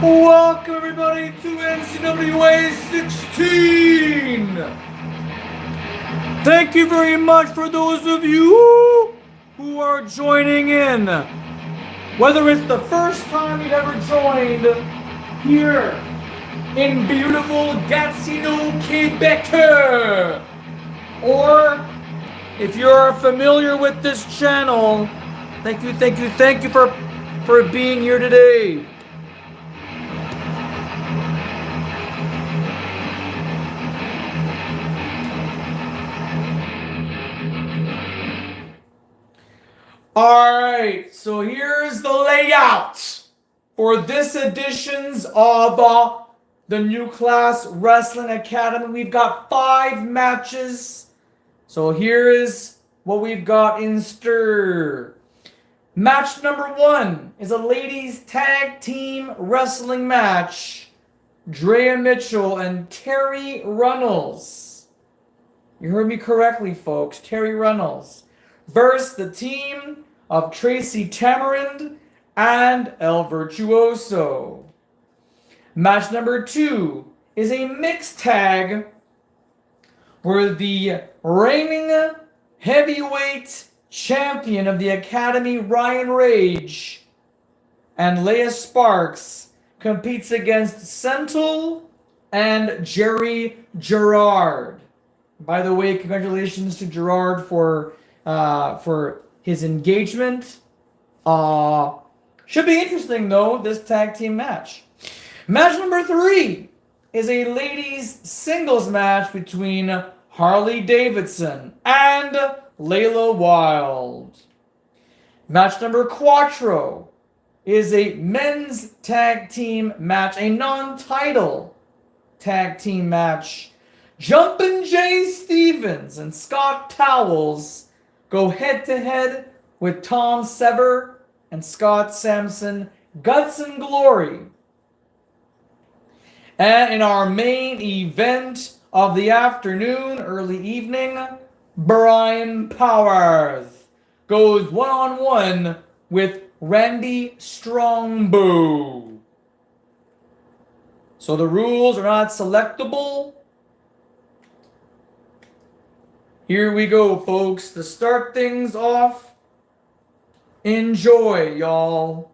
Welcome everybody to NCWA 16! Thank you very much for those of you who are joining in. Whether it's the first time you've ever joined here in beautiful Gatineau, Quebec, or if you're familiar with this channel, thank you for being here today. Alright, so here's the layout for this edition's of the Ncwa Wrestling Academy. We've got 5 matches. So here is what we've got in stir. Match number 1 is a ladies tag team wrestling match. Drea Mitchell and Terry Runnels. You heard me correctly, folks. Terry Runnels versus the team of Tracy Tamarind and El Virtuoso. Match number 2 is a mixed tag where the reigning heavyweight champion of the Academy, Ryan Rage, and Leah Sparks competes against Sentinel and Jerry Gerard. By the way, congratulations to Gerard for his engagement. Should be interesting though, this tag team match. Match number 3 is a ladies singles match between Harley Davidson and Layla Wilde. Match number 4 is a men's tag team match, a non-title tag team match. Jumpin' Jay Stevens and Scott Towles go head-to-head with Tom Sever and Scott Sampson, Guts and Glory. And in our main event of the afternoon, early evening, Brian Powers goes one-on-one with Randy Strongbow. So the rules are not selectable. Here we go, folks. To start things off, enjoy, y'all.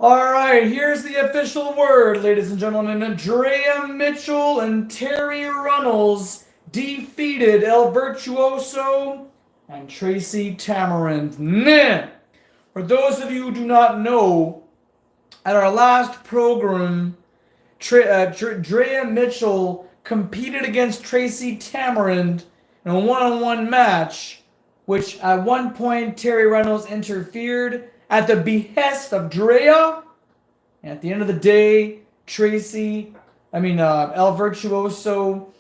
All right, here's the official word, ladies and gentlemen. Andrea Mitchell and Terry Runnels defeated El Virtuoso and Tracy Tamarind. Nah. For those of you who do not know, at our last program, Drea Mitchell competed against Tracy Tamarind in a one-on-one match, which at one point Terry Reynolds interfered at the behest of Drea. And at the end of the day, El Virtuoso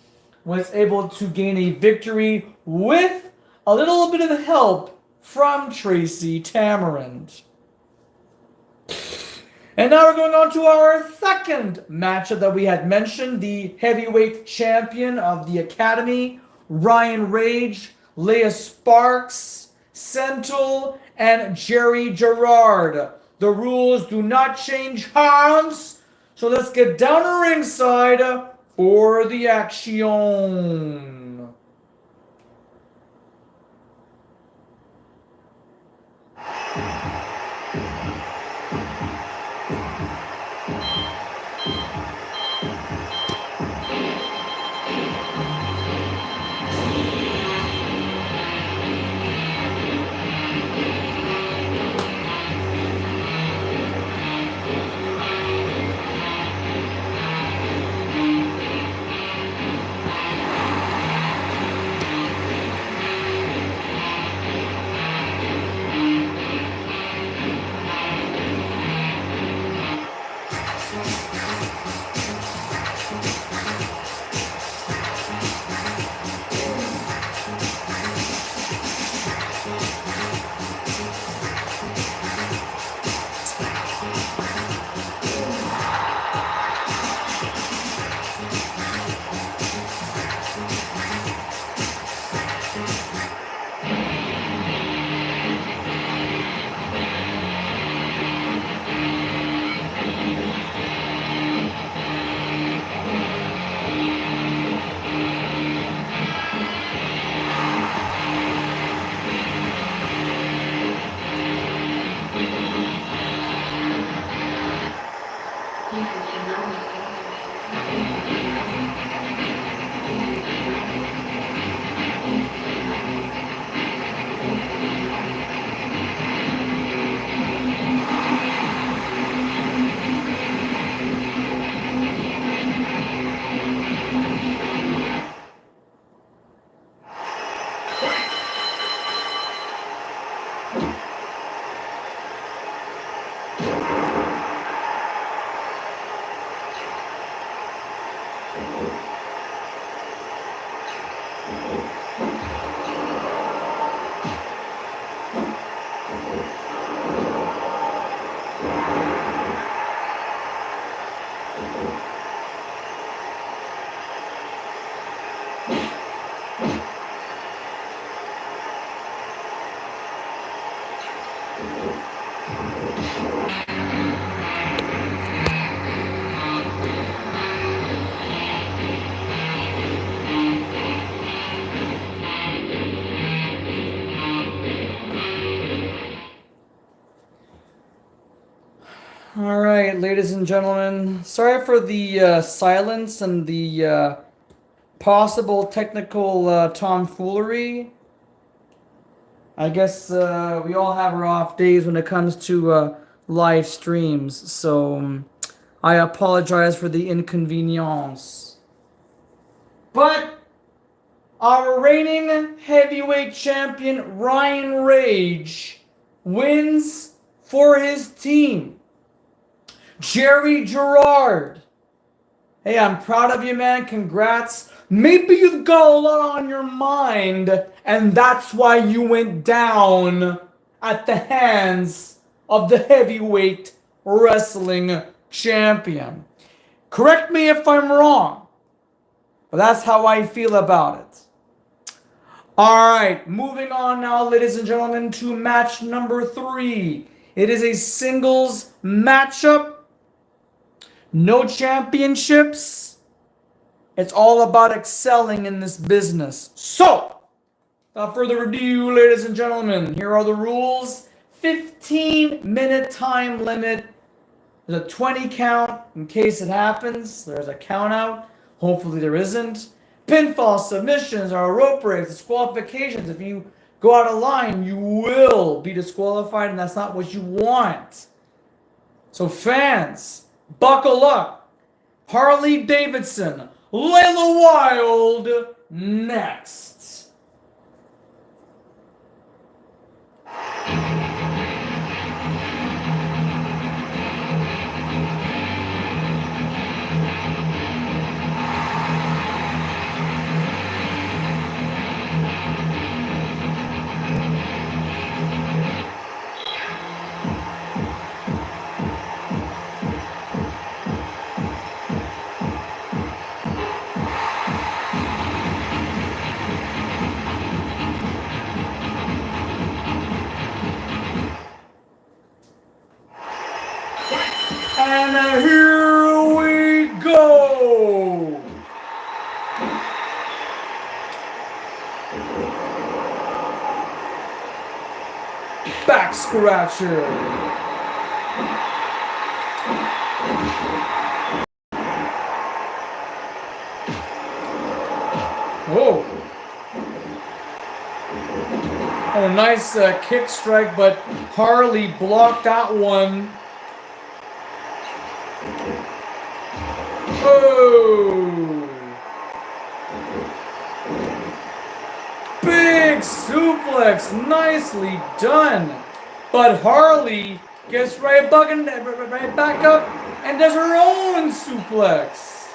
was able to gain a victory with a little bit of help from Tracy Tamarind. And now we're going on to our second matchup that we had mentioned. The heavyweight champion of the Academy, Ryan Rage, Leah Sparks, Sentul, and Jerry Gerard. The rules do not change hands, so let's get down to ringside for the action. All right, ladies and gentlemen, sorry for the silence and the possible technical tomfoolery. I guess we all have our off days when it comes to live streams, so I apologize for the inconvenience. But our reigning heavyweight champion, Ryan Rage, wins for his team. Jerry Gerard. Hey, I'm proud of you, man. Congrats. Maybe you've got a lot on your mind, and that's why you went down at the hands of the heavyweight wrestling champion. Correct me if I'm wrong, but that's how I feel about it. All right, moving on now, ladies and gentlemen, to match number 3. It is a singles matchup. No championships. It's all about excelling in this business. So, without further ado, ladies and gentlemen, here are the rules. 15-minute time limit. There's a 20 count in case it happens. There's a count out. Hopefully there isn't. Pinfall submissions are rope breaks, disqualifications. If you go out of line, you will be disqualified, and that's not what you want. So fans, buckle up. Harley Davidson, Layla Wild, next. And here we go! Back scratcher. Whoa. Oh, nice kick strike, but Harley blocked that one. Oh! Big suplex, nicely done. But Harley gets right back up and does her own suplex.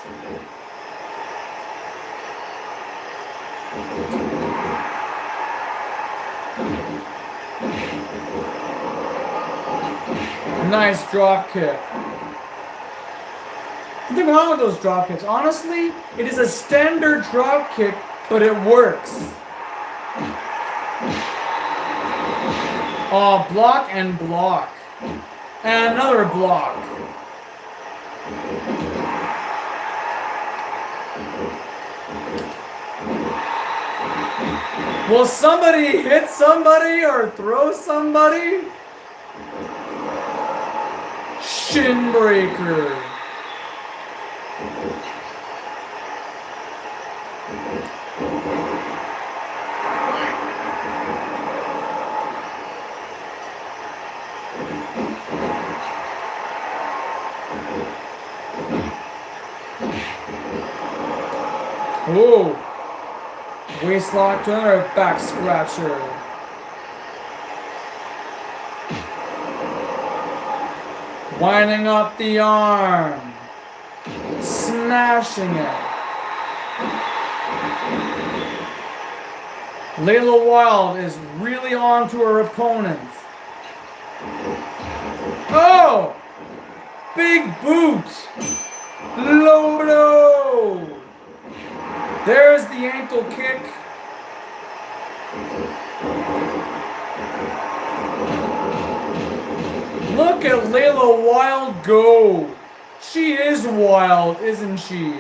Nice drop kick. Nothing wrong with those drop kicks. Honestly, it is a standard drop kick, but it works. Oh, block and block. And another block. Will somebody hit somebody or throw somebody? Shin breaker. Oh, waist lock to another back scratcher. Winding up the arm, smashing it. Layla Wild is really on to her opponent. Oh, big boot, Lodo. There's the ankle kick. Look at Layla Wild go. She is wild, isn't she?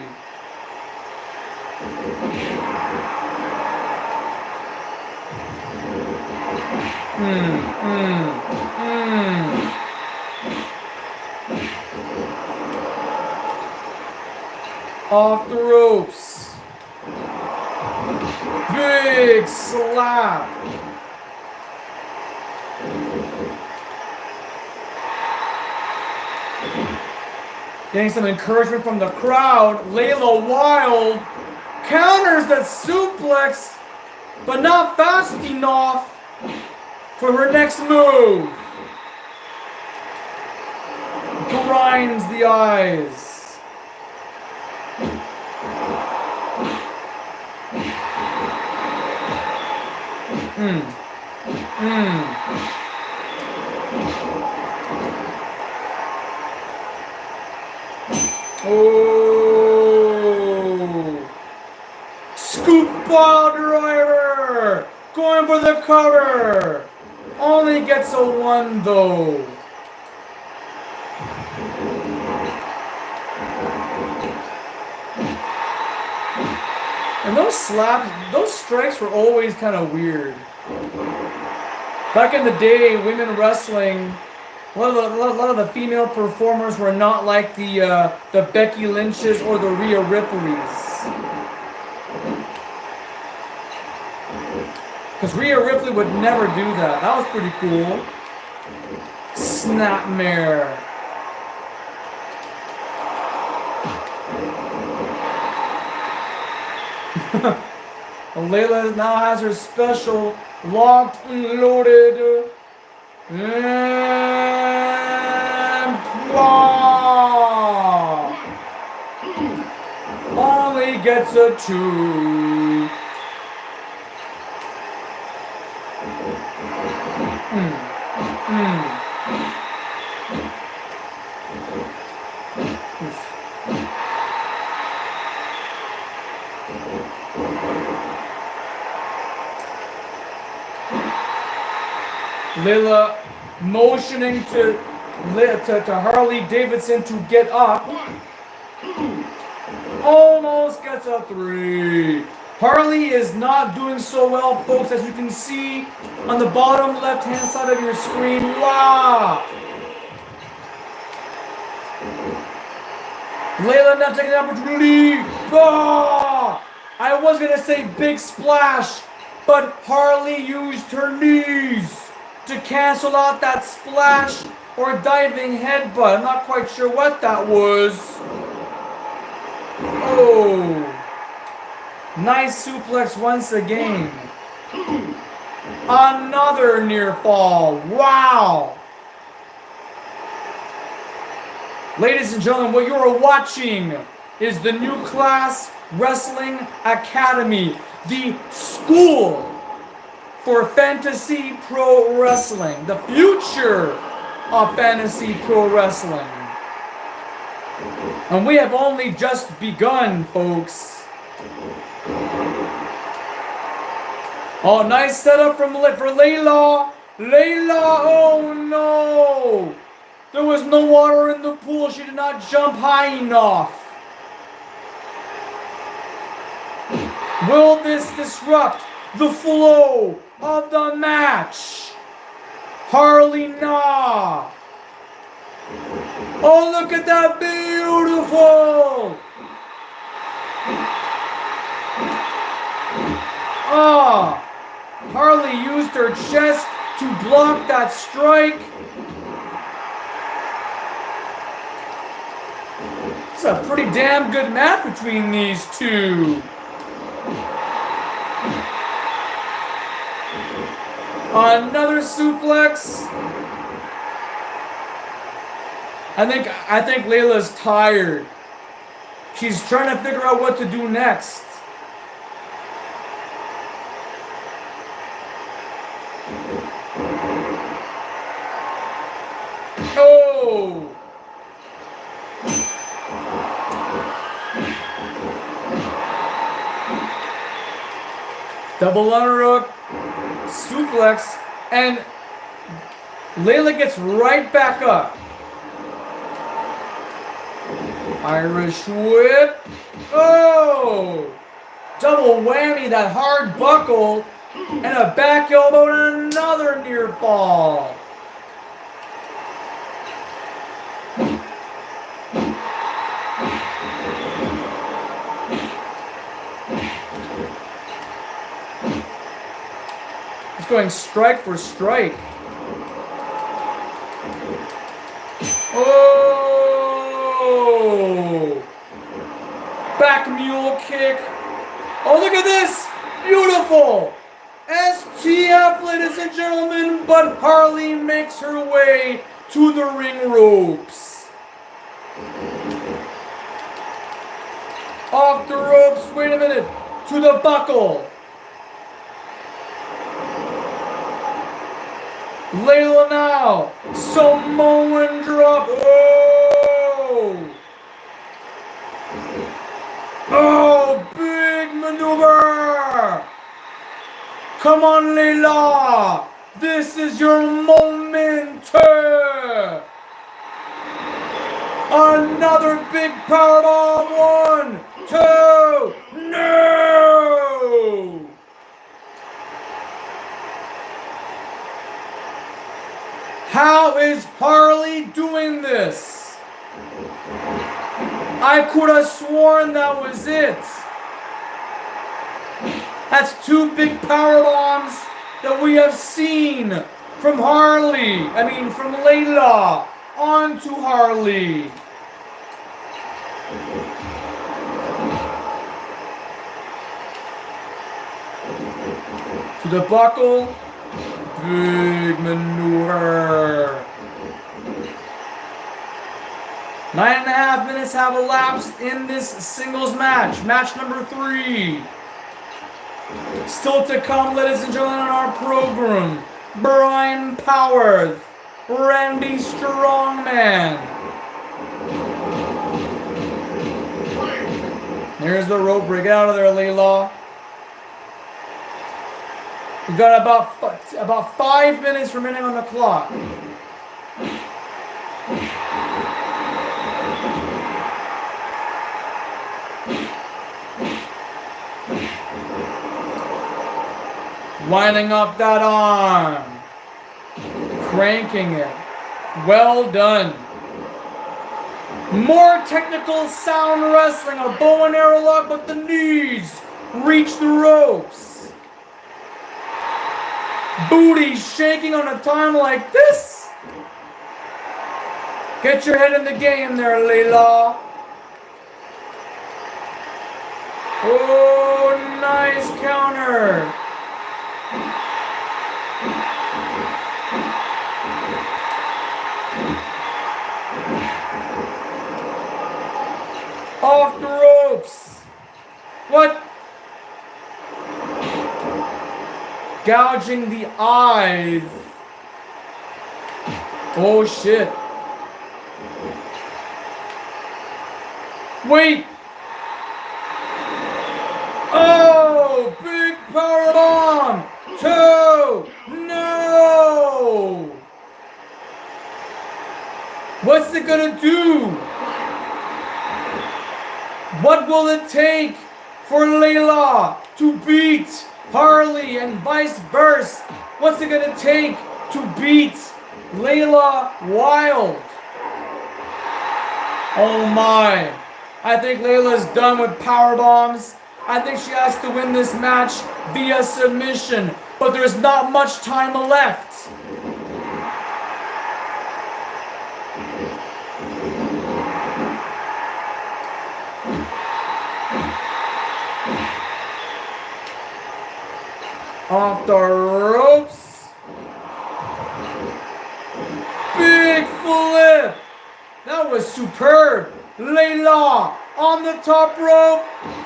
Off the ropes. Big slap. Getting some encouragement from the crowd. Layla Wild counters that suplex, but not fast enough for her next move. Grinds the eyes. Oh! Scoop ball driver! Going for the cover! Only gets a one though. And those slaps, those strikes were always kind of weird. Back in the day, women wrestling, A lot of the female performers were not like the Becky Lynches or the Rhea Ripleys. Because Rhea Ripley would never do that. That was pretty cool. Snapmare. Layla now has her special locked and loaded. Ncwa only gets a 2. Layla motioning to Harley Davidson to get up. Almost gets a 3. Harley is not doing so well, folks, as you can see on the bottom left-hand side of your screen. Wow! Layla now taking the opportunity. Ah! I was going to say big splash, but Harley used her knees to cancel out that splash or diving headbutt. I'm not quite sure what that was. Oh. Nice suplex once again. Another near fall. Wow. Ladies and gentlemen, what you are watching is the Ncwa Wrestling Academy, the school for fantasy pro wrestling, the future of fantasy pro wrestling. And we have only just begun, folks. Oh, nice setup for Layla. Layla, oh no! There was no water in the pool. She did not jump high enough. Will this disrupt the flow of the match? Harley, nah. Oh, look at that, beautiful. Ah, Harley used her chest to block that strike. It's a pretty damn good match between these two. Another suplex. I think Layla's tired. She's trying to figure out what to do next. Oh! Double underhook, suplex, and Layla gets right back up. Irish whip. Oh! Double whammy, that hard buckle, and a back elbow and another near fall. It's going strike for strike. Oh! Back mule kick. Oh, look at this! Beautiful! STF, ladies and gentlemen, but Harley makes her way to the ring ropes. Off the ropes, wait a minute, to the buckle. Layla now, Samoan drop. Oh! Oh, big maneuver! Come on, Layla! This is your moment! Another big powerbomb! 1, 2, no! How is Harley doing this? I could have sworn that was it. That's 2 big power bombs that we have seen from Harley. I mean, from Layla onto Harley. To the buckle. Big maneuver. 9.5 minutes have elapsed in this singles match. Match number 3. Still to come, ladies and gentlemen, on our program. Brian Powers, Randy Strongman. There's the rope break. Get out of there, Layla. We've got about 5 minutes remaining on the clock. Winding up that arm. Cranking it. Well done. More technical sound wrestling. A bow and arrow lock, but the knees reach the ropes. Booty shaking on a time like this. Get your head in the game there, Layla. Oh, nice counter. Off the ropes. What? Gouging the eyes. Oh shit. Wait. Oh, big power bomb. 2. No. What's it gonna do? What will it take for Layla to beat Harley and vice versa? What's it gonna take to beat Layla Wilde? Oh my. I think Layla's done with power bombs. I think she has to win this match via submission, but there's not much time left. Off the ropes. Big flip. That was superb. Layla on the top rope.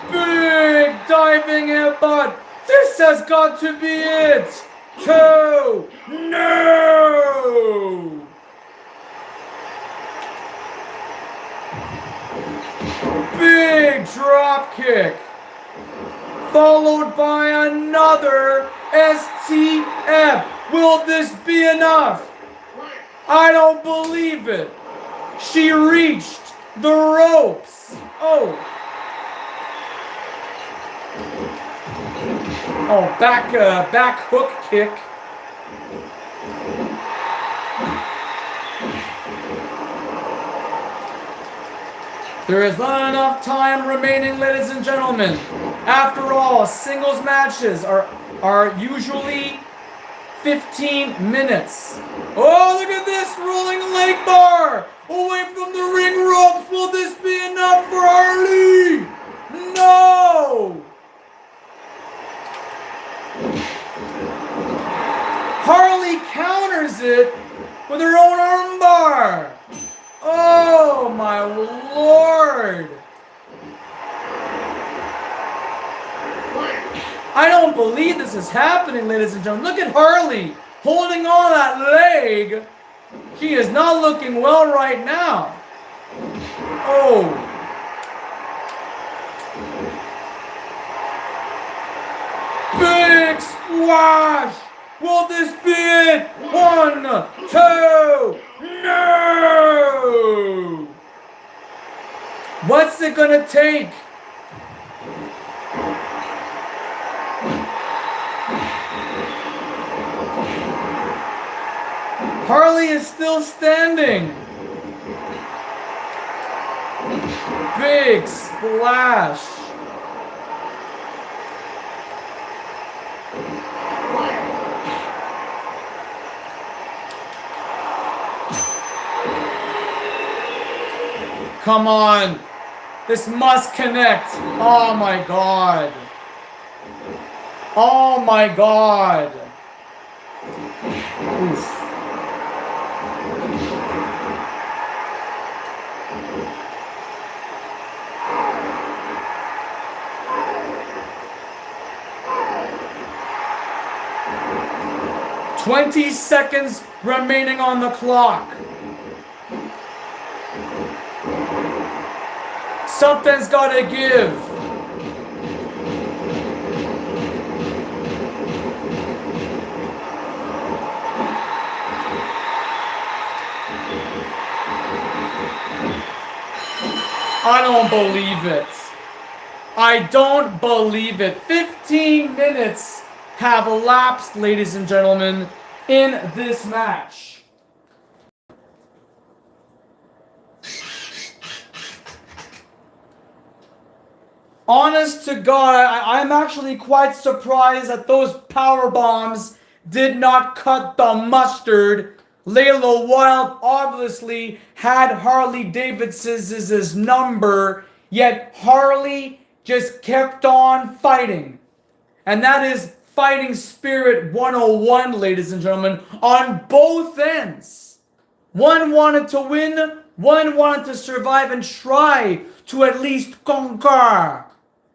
Big diving headbutt. This has got to be it. 2. No. Big drop kick. Followed by another STF. Will this be enough? I don't believe it. She reached the ropes. Oh. Oh, back hook kick. There is not enough time remaining, ladies and gentlemen. After all, singles matches are usually 15 minutes. Oh, look at this rolling leg bar away from the ring ropes. Will this be enough for Harley? No! Harley counters it with her own armbar. Oh my Lord! I don't believe this is happening, ladies and gentlemen. Look at Harley holding on that leg. She is not looking well right now. Oh. Big splash. Will this be it? 1, 2, no! What's it gonna take? Harley is still standing. Big splash. Come on. This must connect. Oh my God. Oh my God. Oof. "20 seconds remaining on the clock. Something's gotta give." I don't believe it. I don't believe it. 15 minutes have elapsed, ladies and gentlemen, in this match. Honest to God, I'm actually quite surprised that those power bombs did not cut the mustard. Layla Wilde obviously had Harley Davidson's number, yet Harley just kept on fighting. And that is fighting spirit 101, ladies and gentlemen, on both ends. One wanted to win, one wanted to survive and try to at least conquer.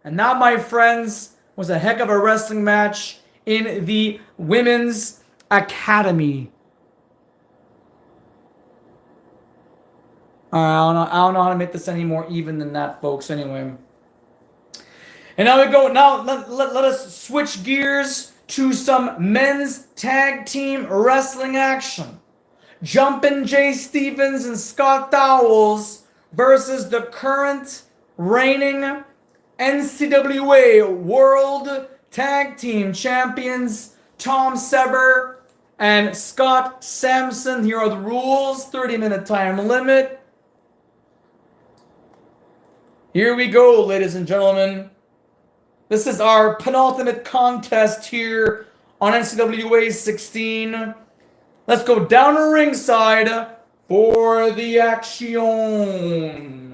And that, my friends, was a heck of a wrestling match in the Women's Academy. I don't know how to make this any more even than that, folks, anyway. And now we go. Now let us switch gears to some men's tag team wrestling action. Jumpin' Jay Stevens and Scott Dowles versus the current reigning NCWA World Tag Team Champions Tom Sever and Scott Sampson. Here are the rules. 30-minute time limit. Here we go, ladies and gentlemen. This is our penultimate contest here on NCWA 16. Let's go down to ringside for the action.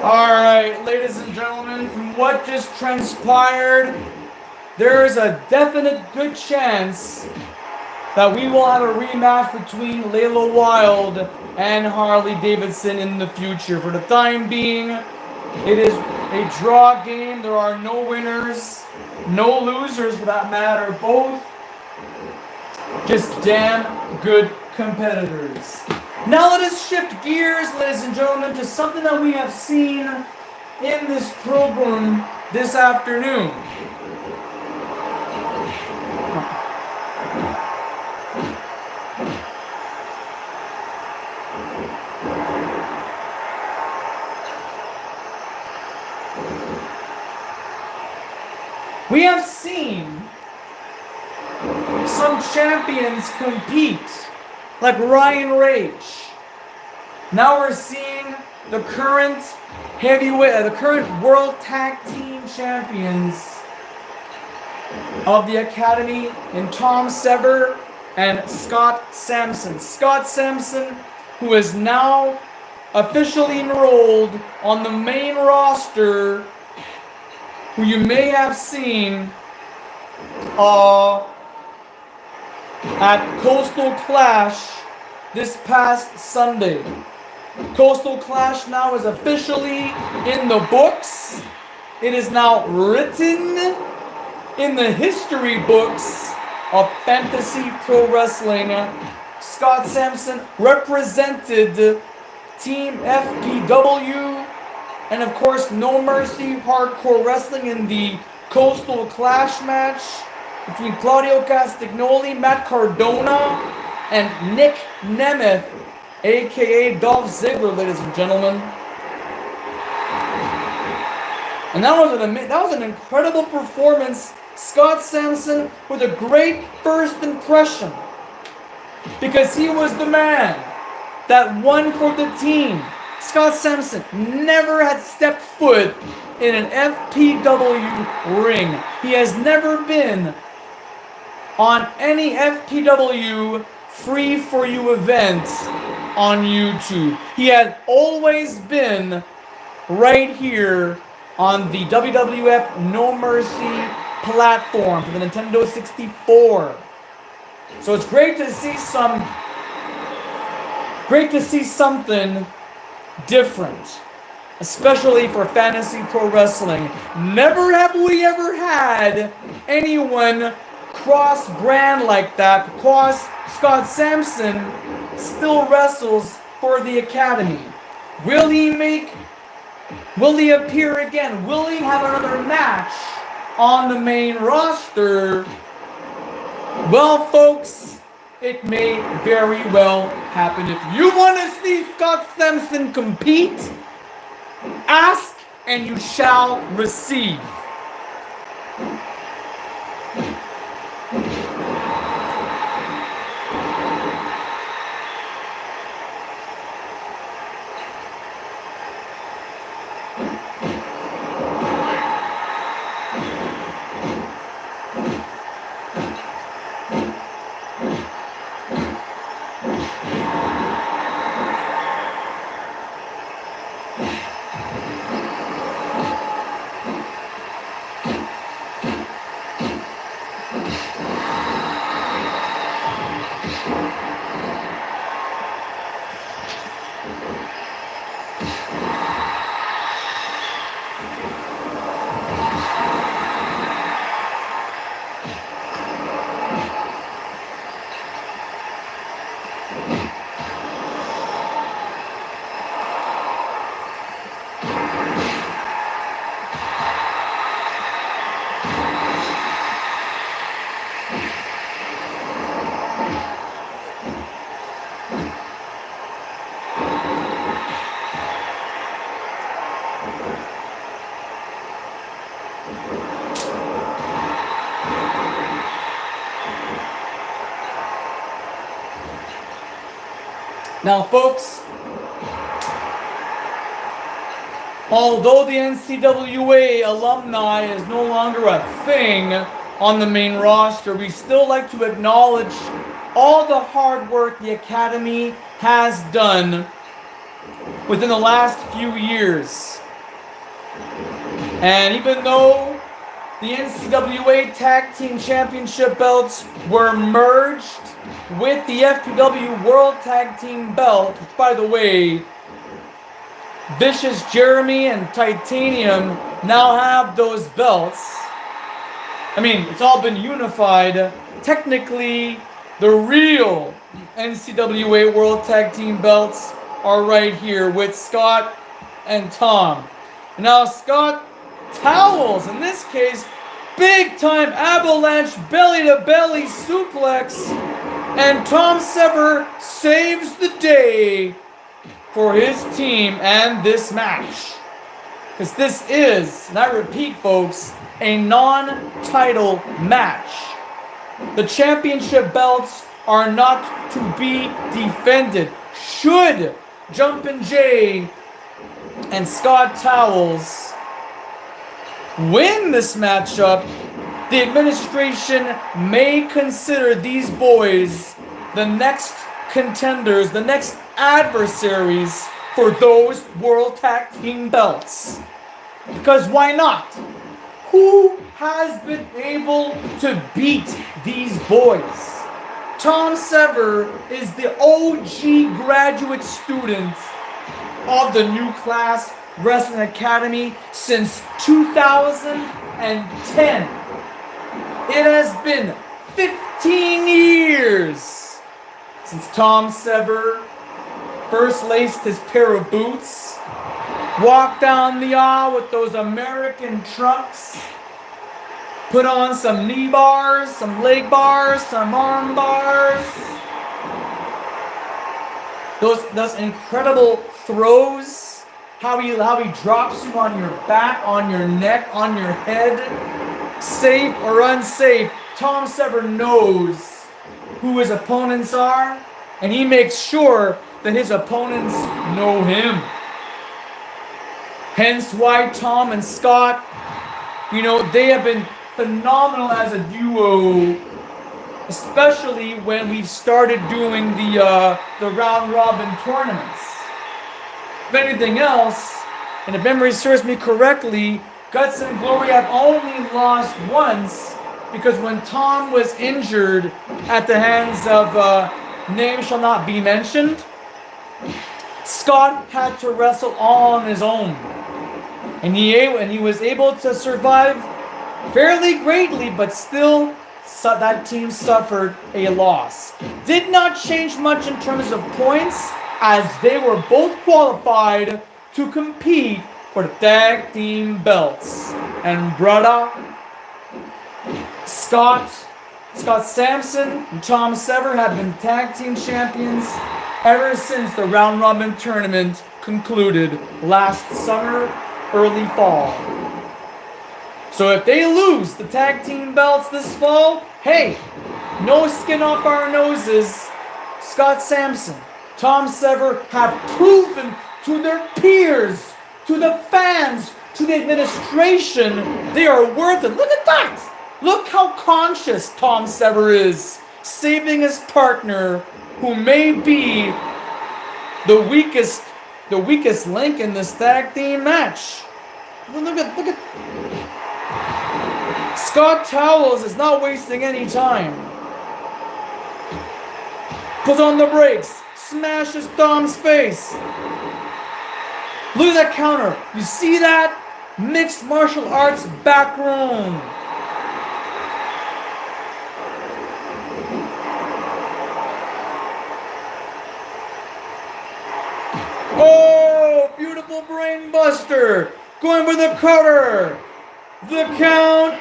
Alright, ladies and gentlemen, from what just transpired, there is a definite good chance that we will have a rematch between Layla Wilde and Harley Davidson in the future. For the time being, it is a draw game. There are no winners, no losers for that matter. Both just damn good competitors. Now let us shift gears, ladies and gentlemen, to something that we have seen in this program this afternoon. have seen some champions compete, like Ryan Rage. Now we're seeing the current the current World Tag Team Champions of the Academy in Tom Sever and Scott Sampson. Scott Sampson, who is now officially enrolled on the main roster, who you may have seen at Coastal Clash this past Sunday. Coastal Clash now is officially in the books. It is now written in the history books of fantasy pro wrestling. Scott Sampson represented Team FPW and of course No Mercy Hardcore Wrestling in the Coastal Clash match between Claudio Castagnoli, Matt Cardona, and Nick Nemeth, aka Dolph Ziggler, ladies and gentlemen. And that was an incredible performance. Scott Sampson with a great first impression, because he was the man that won for the team. Scott Sampson never had stepped foot in an FPW ring. He has never been on any FPW free for you event on YouTube. He had always been right here on the WWF No Mercy platform for the Nintendo 64. So it's great to see something different, especially for fantasy pro wrestling. Never have we ever had anyone cross-brand like that, because Scott Sampson still wrestles for the Academy. Will he appear again? Will he have another match on the main roster? Well, folks, it may very well happen. If you want to see Scott Sampson compete, ask and you shall receive. Now, folks, although the NCWA alumni is no longer a thing on the main roster, we still like to acknowledge all the hard work the Academy has done within the last few years. And even though the NCWA Tag Team Championship belts were merged with the FPW World Tag Team belt, which, by the way, Vicious Jeremy and Titanium now have those belts. I mean, it's all been unified. Technically, the real NCWA World Tag Team belts are right here with Scott and Tom. Now, Scott towels, in this case, big time avalanche belly-to-belly suplex, and Tom Sever saves the day for his team and this match. Because this is, and I repeat, folks, a non-title match. The championship belts are not to be defended. Should Jumpin' Jay and Scott Towels win this matchup, the administration may consider these boys the next contenders, the next adversaries for those World Tag Team belts. Because why not? Who has been able to beat these boys? Tom Sever is the OG graduate student of the Ncwa Wrestling Academy since 2010. It has been 15 years since Tom Sever first laced his pair of boots, walked down the aisle with those American trunks, put on some knee bars, some leg bars, some arm bars. Those incredible throws, how he drops you on your back, on your neck, on your head, safe or unsafe. Tom Sever knows who his opponents are, and he makes sure that his opponents know him. Hence why Tom and Scott, they have been phenomenal as a duo, especially when we've started doing the round robin tournaments. If anything else, and if memory serves me correctly, Guts and Glory have only lost once, because when Tom was injured at the hands of name shall not be mentioned, Scott had to wrestle on his own, and he was able to survive fairly greatly, but still that team suffered a loss. Did not change much in terms of points, as they were both qualified to compete for the tag team belts. And brother, Scott Sampson and Tom Sever have been tag team champions ever since the round robin tournament concluded last summer, early fall. So if they lose the tag team belts this fall, hey, no skin off our noses. Scott Sampson, Tom Sever have proven to their peers, to the fans, to the administration, they are worth it. Look at that! Look how conscious Tom Sever is, saving his partner, who may be the weakest link in this tag team match. Look at Scott Towels is not wasting any time. Puts on the brakes, smashes Tom's face. Look at that counter. You see that? Mixed martial arts background. Oh, beautiful brain buster. Going for the cutter. The count.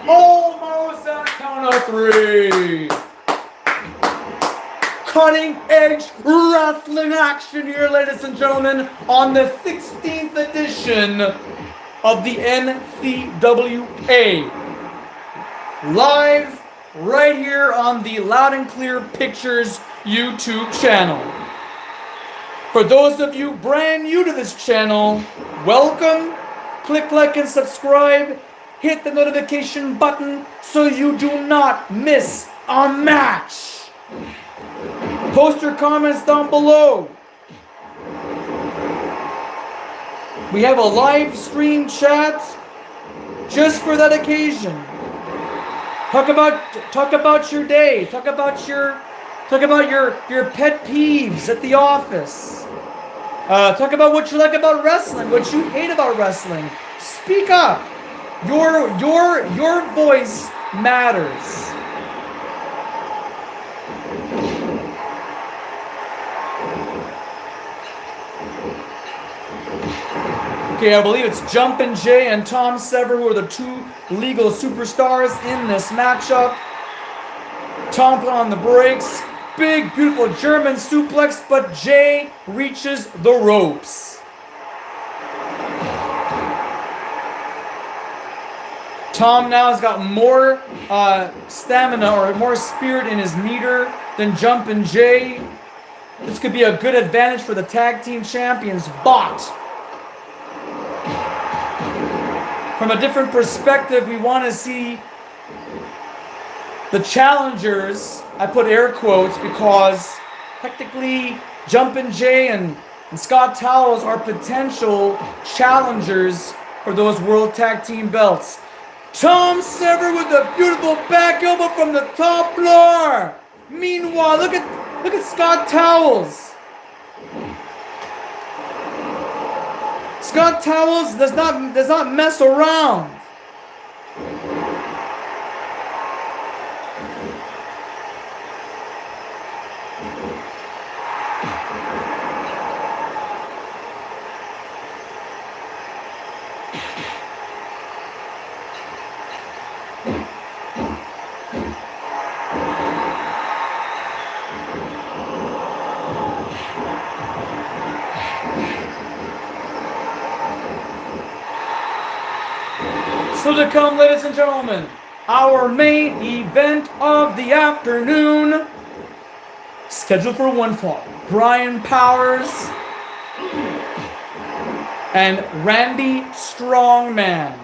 Almost at count of 3. Cutting edge wrestling action here, ladies and gentlemen, on the 16th edition of the NCWA. Live right here on the Loud and Clear Pictures YouTube channel. For those of you brand new to this channel, welcome. Click like and subscribe. Hit the notification button so you do not miss a match. Post your comments down below. We have a live stream chat just for that occasion. Talk about your day. Talk about your pet peeves at the office. Talk about what you like about wrestling, what you hate about wrestling. Speak up. Your voice matters. Okay, I believe it's Jumpin' Jay and Tom Sever who are the two legal superstars in this matchup. Tom put on the brakes. Big, beautiful German suplex, but Jay reaches the ropes. Tom now has got more stamina or more spirit in his meter than Jumpin' Jay. This could be a good advantage for the tag team champions, but from a different perspective, we want to see the challengers, I put air quotes because technically Jumpin' Jay and Scott Towers are potential challengers for those World Tag Team belts. Tom Sever with a beautiful back elbow from the top floor. Meanwhile, look at Scott Towers. Scott Towers does not mess around. So to come, ladies and gentlemen, our main event of the afternoon, scheduled for one fall. Brian Powers and Randy Strongman.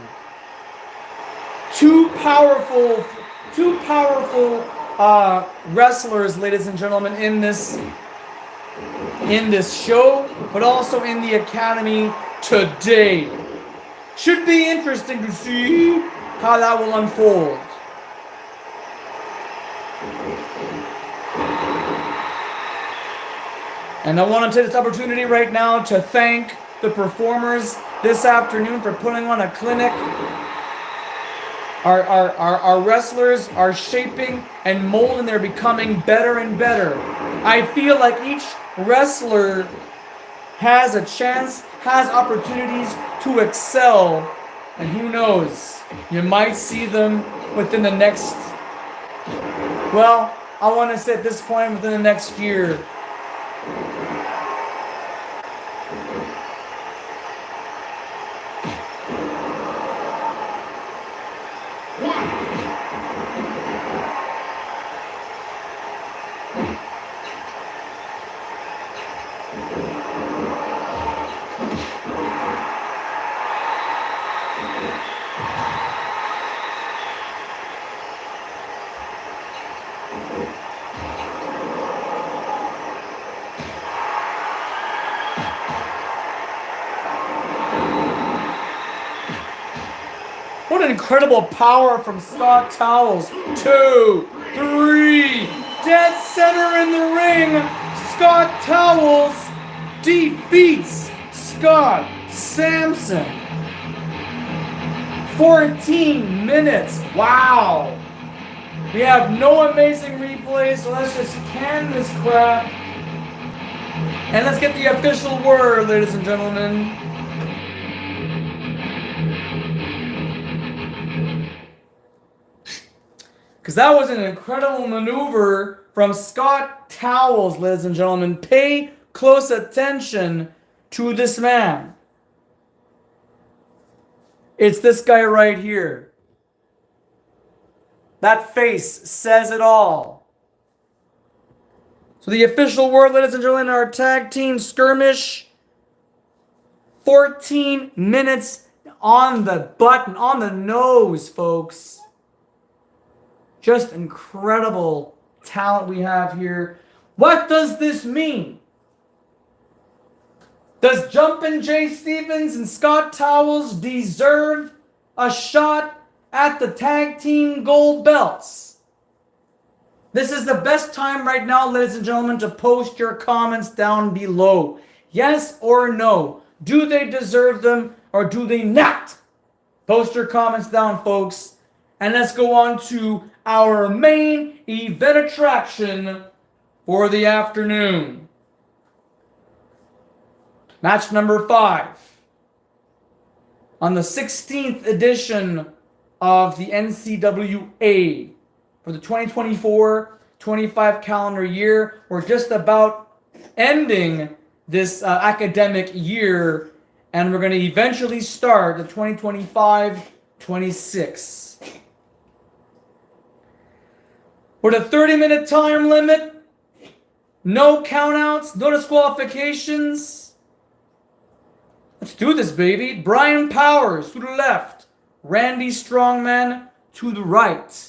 Two powerful wrestlers, ladies and gentlemen, in this show, but also in the Academy today. Should be interesting to see how that will unfold. And I want to take this opportunity right now to thank the performers this afternoon for putting on a clinic. Our wrestlers are shaping and molding. They're becoming better and better. I feel like each wrestler has a chance, has opportunities to excel, and who knows, you might see them within the next, well, I want to say at this point within the next year. What incredible power from Scott Towers. 2, 3, dead center in the ring. Scott Towers defeats Scott Sampson. 14 minutes. Wow. We have no amazing replays, so let's just can this crap. And let's get the official word, ladies and gentlemen. Because that was an incredible maneuver from Scott Towers, ladies and gentlemen. Pay close attention to this man. It's this guy right here. That face says it all. So the official word, ladies and gentlemen, our tag team skirmish. 14 minutes on the button, on the nose, folks. Just incredible talent we have here. What does this mean? Does Jumpin' Jay Stevens and Scott Towers deserve a shot at the tag team gold belts? This is the best time right now, ladies and gentlemen, to post your comments down below. Yes or no? Do they deserve them or do they not? Post your comments down, folks. And let's go on to our main event attraction for the afternoon. Match number 5. On the 16th edition of the NCWA for the 2024-25 calendar year. We're just about ending this academic year, and we're going to eventually start the 26. With a 30-minute time limit, no countouts, no disqualifications. Let's do this, baby. Brian Powers to the left. Randy Strongman to the right.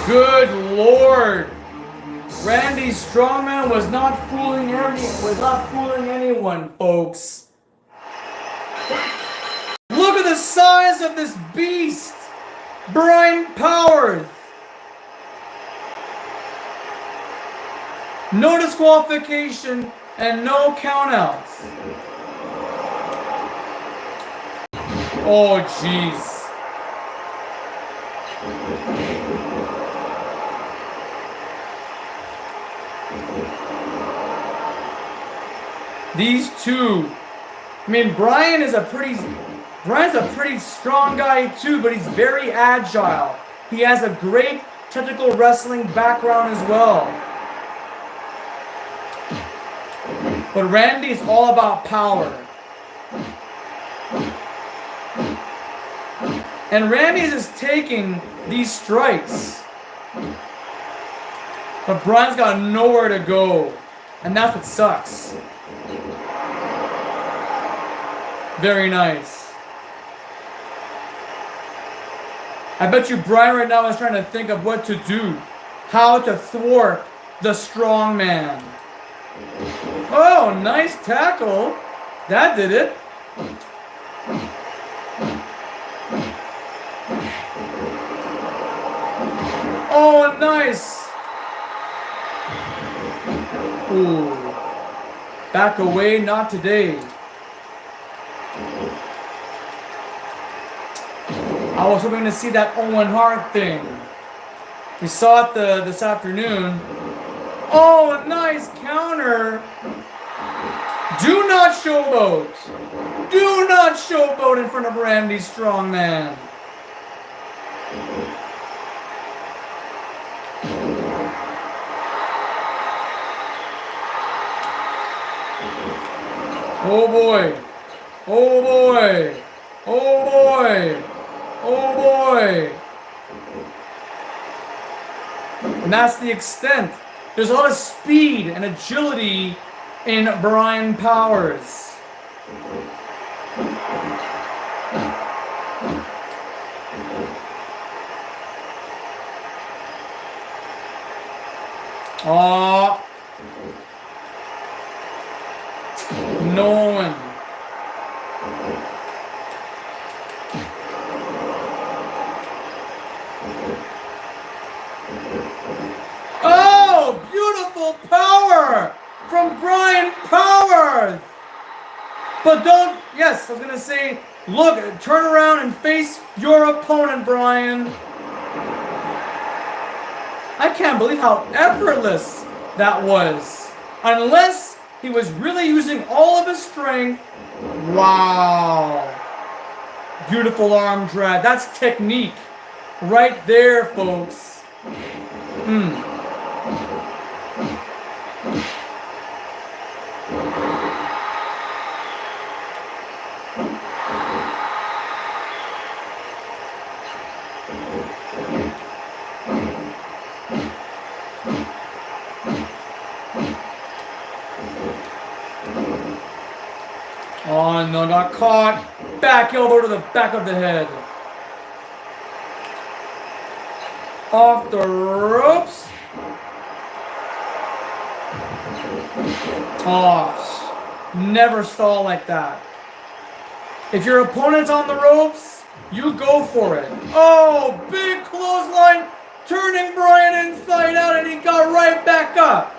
Good Lord. Randy Strongman was not fooling anyone, folks. Look at the size of this beast. Brian Powers. No disqualification and no countouts. Oh, jeez. These two, I mean, Brian's a pretty strong guy too, but he's very agile. He has a great technical wrestling background as well. But Randy is all about power. And Randy is just taking these strikes. But Brian's got nowhere to go. And that's what sucks. Very nice. I bet you Brian right now is trying to think of what to do. How to thwart the strong man. Oh, nice tackle. That did it. Oh, nice. Ooh. Back away, not today. I was hoping to see that Owen Hart thing. We saw it this afternoon. Oh, nice counter. Do not showboat. Do not showboat in front of Randy Strongman. Oh boy. Oh boy. Oh boy. Oh boy. And that's the extent. There's a lot of speed and agility in Brian Powers. Aw. No one. Oh, beautiful power from Brian Powers. But don't, yes, I was going to say, look, turn around and face your opponent, Brian. I can't believe how effortless that was. Unless he was really using all of his strength. Wow. Beautiful arm drag. That's technique. Right there, folks. Oh no, got caught. Back elbow to the back of the head. Off the ropes. Oh, never stall like that. If your opponent's on the ropes, you go for it. Oh, big clothesline, turning Bryan inside out, and he got right back up.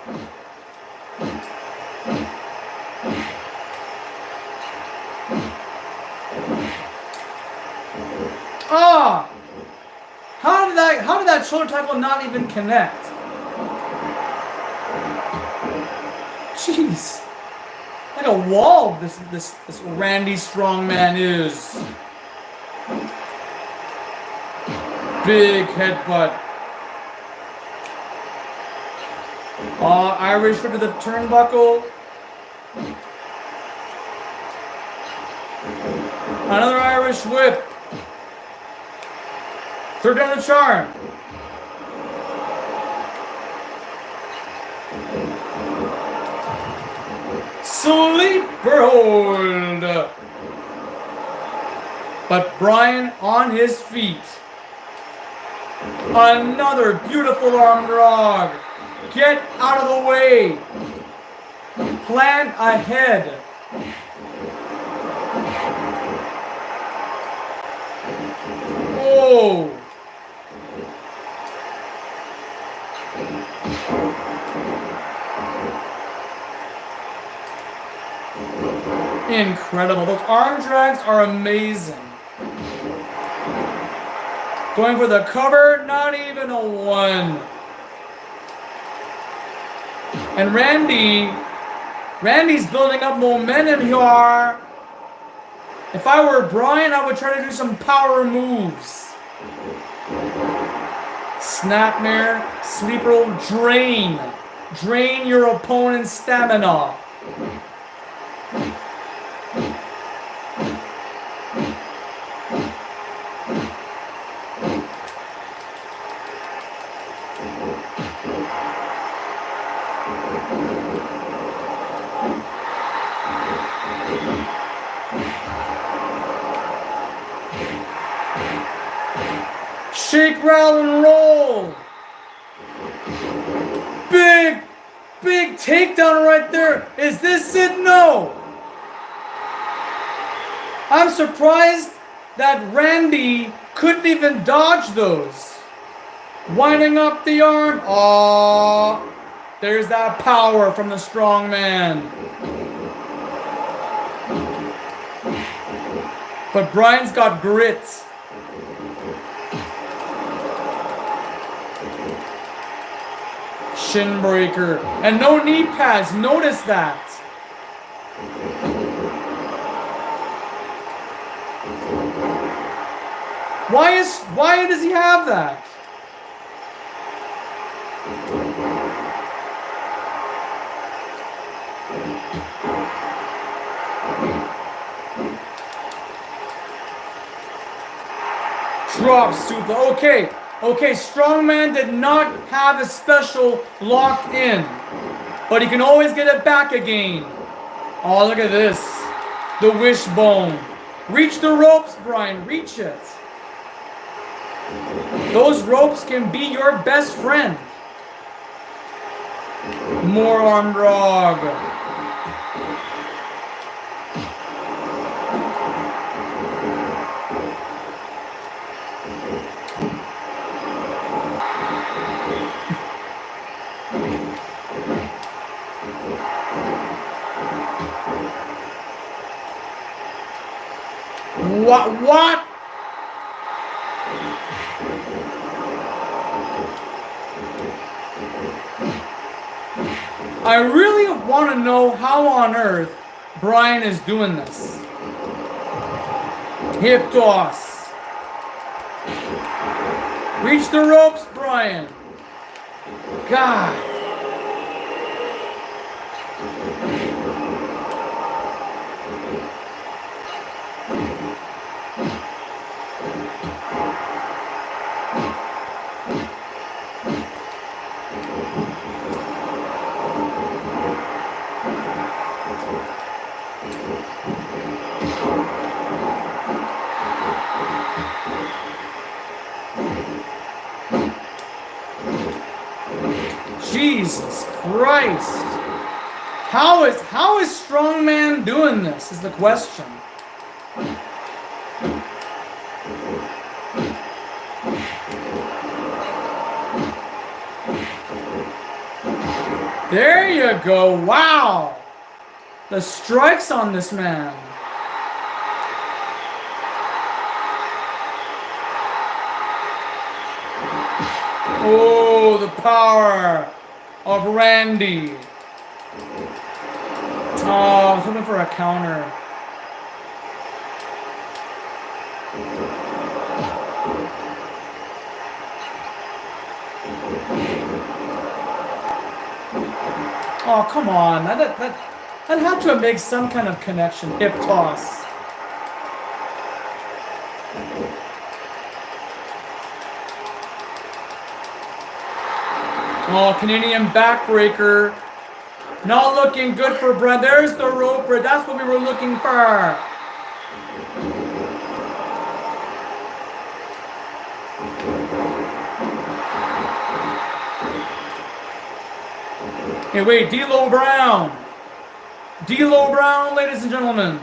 Ah! How did that shoulder tackle not even connect? Jeez. Like a wall this Randy Strongman is. Big headbutt. Irish whip to the turnbuckle. Another Irish whip. Third down the charm. Sleeper hold. But Bryan on his feet. Another beautiful arm drag. Get out of the way. Plan ahead. Oh. Incredible. Those arm drags are amazing. Going for the cover, not even a one. And Randy's building up momentum here. If I were Bryan, I would try to do some power moves. Snapmare, sleeper hold, drain. Drain your opponent's stamina. Shake, rattle, and roll. Big takedown right there. Is this it? No. I'm surprised that Randy couldn't even dodge those. Winding up the arm. Oh, there's that power from the strong man. But Bryan's got grit. Shin breaker. And no knee pads. Notice that. Why does he have that? Drop super. Okay, Strongman did not have a special locked in, but he can always get it back again. Oh, look at this. The wishbone. Reach the ropes, Bryan. Reach it. Those ropes can be your best friend. More arm drag. What? I really want to know how on earth Bryan is doing this. Hip toss. Reach the ropes, Bryan. God. Jesus Christ. How is Strongman doing this is the question. There you go. Wow. The strikes on this man. Oh, the power of Randy. Oh, I was looking for a counter. Oh, come on. That had to make some kind of connection. Hip toss. Oh, Canadian backbreaker. Not looking good for Brent. There's the rope break. That's what we were looking for. Hey, wait, D'Lo Brown. D'Lo Brown, ladies and gentlemen.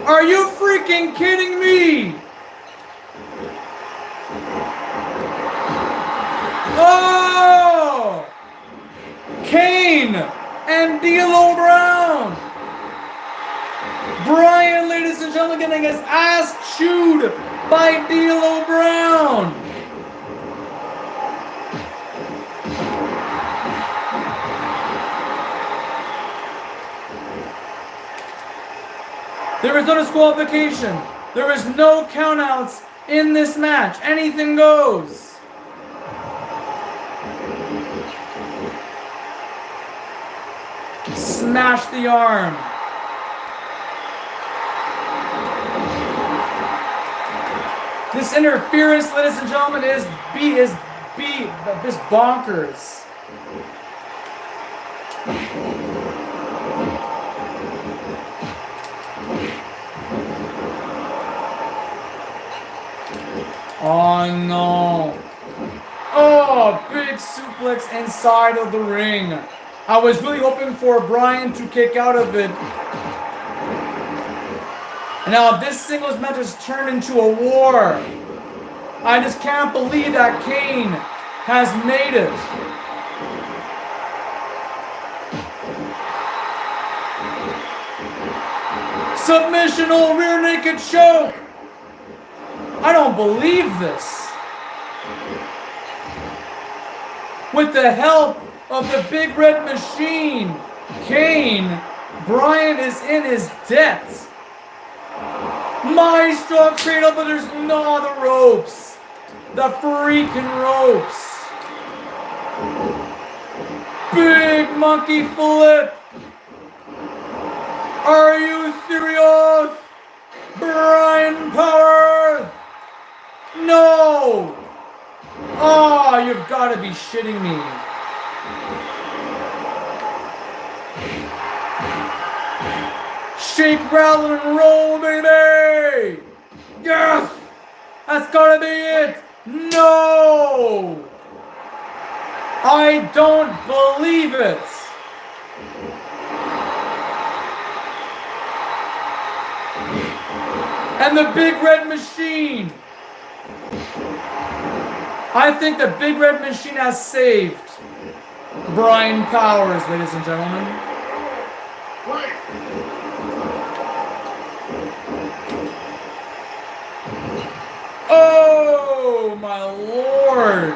Are you freaking kidding me? Oh! Kane and D'Lo Brown. Brian, ladies and gentlemen, getting his ass chewed by D'Lo Brown. There is no disqualification. There is no countouts in this match. Anything goes. Smash the arm. This interference, ladies and gentlemen, is bonkers. Oh no. Oh, big suplex inside of the ring. I was really hoping for Brian to kick out of it. And now this singles match has turned into a war. I just can't believe that Kane has made it. Submissional rear naked choke. I don't believe this. With the help of the Big Red Machine, Kane, Brian is in his debt. Maestro cradle, but there's no the ropes. The freaking ropes. Big monkey flip. Are you serious? Brian Power. No. Oh, you've got to be shitting me. Shake, rattle, and roll, baby! Yes! That's gotta be it! No! I don't believe it! And the Big Red Machine! I think the Big Red Machine has saved Brian Powers, ladies and gentlemen. Oh, my Lord.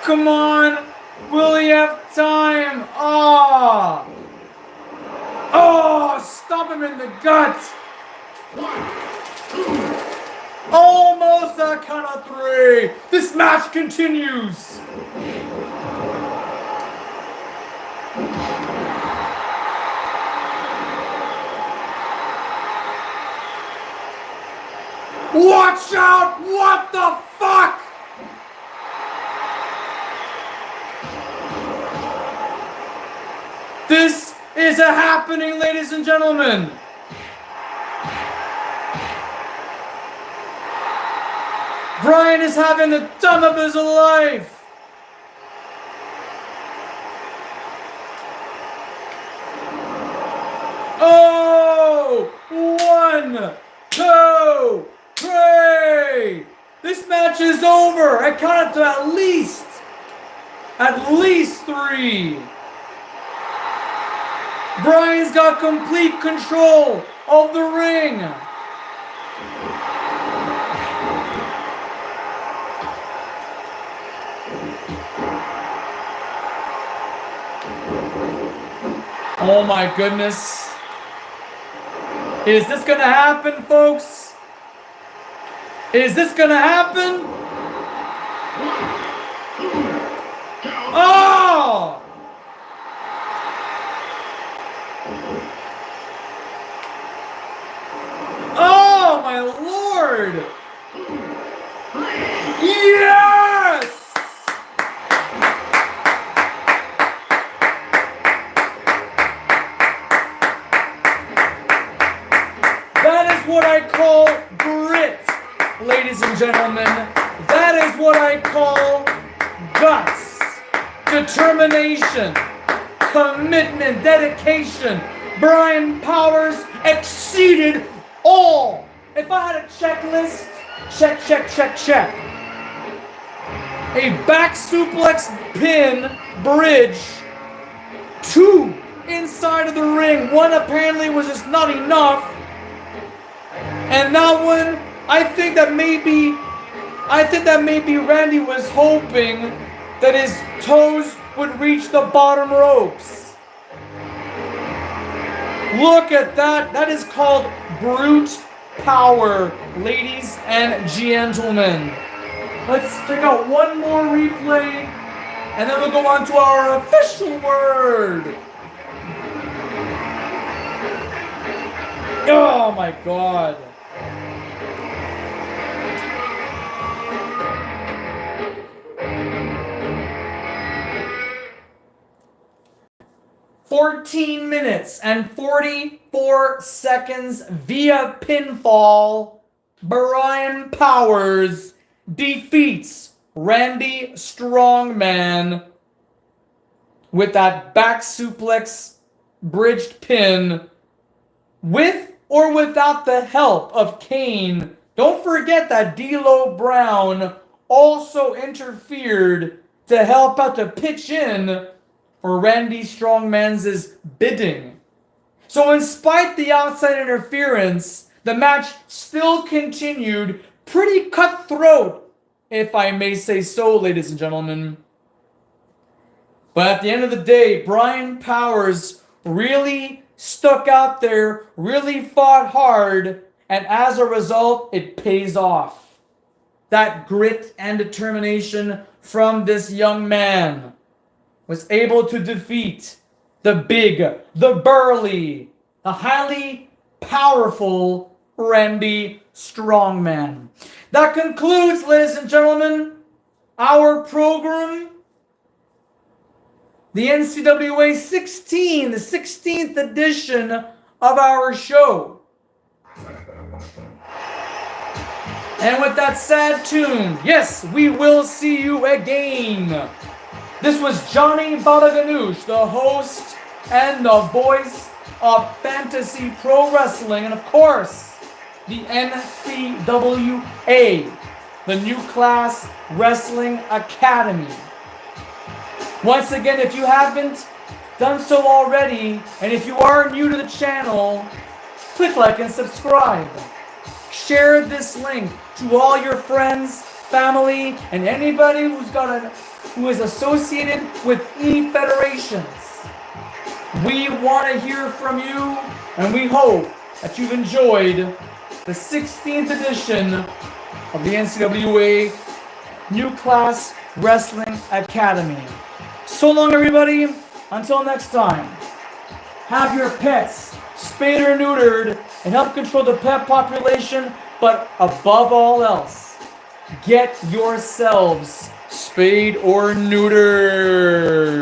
Come on. Will he have time? Ah. Oh, stomp him in the gut. 1, 2. Almost a count of 3. This match continues. Watch out! What the fuck? This is a happening, ladies and gentlemen. Brian is having the time of his life. Oh! 1, 2, 3. This match is over. I counted to at least 3. Brian's got complete control of the ring. Oh my goodness. Is this gonna happen, folks? Is this gonna happen? Oh! Oh my Lord! Yes! That is what I call grit, ladies and gentlemen. That is what I call guts, determination, commitment, dedication. Brian Powers exceeded all. If I had a checklist, check, check, check, check. A back suplex pin bridge. 2 inside of the ring. 1 apparently was just not enough. And that one, I think that maybe Randy was hoping that his toes would reach the bottom ropes. Look at that. That is called brute power, ladies and gentlemen. Let's check out one more replay, and then we'll go on to our official word. Oh my God. "14 minutes and 44 seconds via pinfall, Brian Powers defeats Randy Strongman with that back suplex bridged pin, with or without the help of Kane. Don't forget that D'Lo Brown also interfered to help out to pitch in for Randy Strongman's bidding. So in spite the outside interference, the match still continued pretty cutthroat, if I may say so, ladies and gentlemen. But at the end of the day, Brian Powers really stuck out there, really fought hard, and as a result, it pays off. That grit and determination from this young man was able to defeat the big, the burly, the highly powerful Randy Strongman. That concludes, ladies and gentlemen, our program. The NCWA 16, the 16th edition of our show. And with that sad tune, yes, we will see you again. This was Johnny Balaganoush, the host and the voice of Fantasy Pro Wrestling, and of course, the NCWA, the New Class Wrestling Academy. Once again, if you haven't done so already, and if you are new to the channel, click like and subscribe. Share this link to all your friends, family, and anybody who is associated with any federations. We want to hear from you, and we hope that you've enjoyed the 16th edition of the NCWA New Class Wrestling Academy. So long, everybody. Until next time, have your pets spayed or neutered and help control the pet population, but above all else, get yourselves spayed or neutered.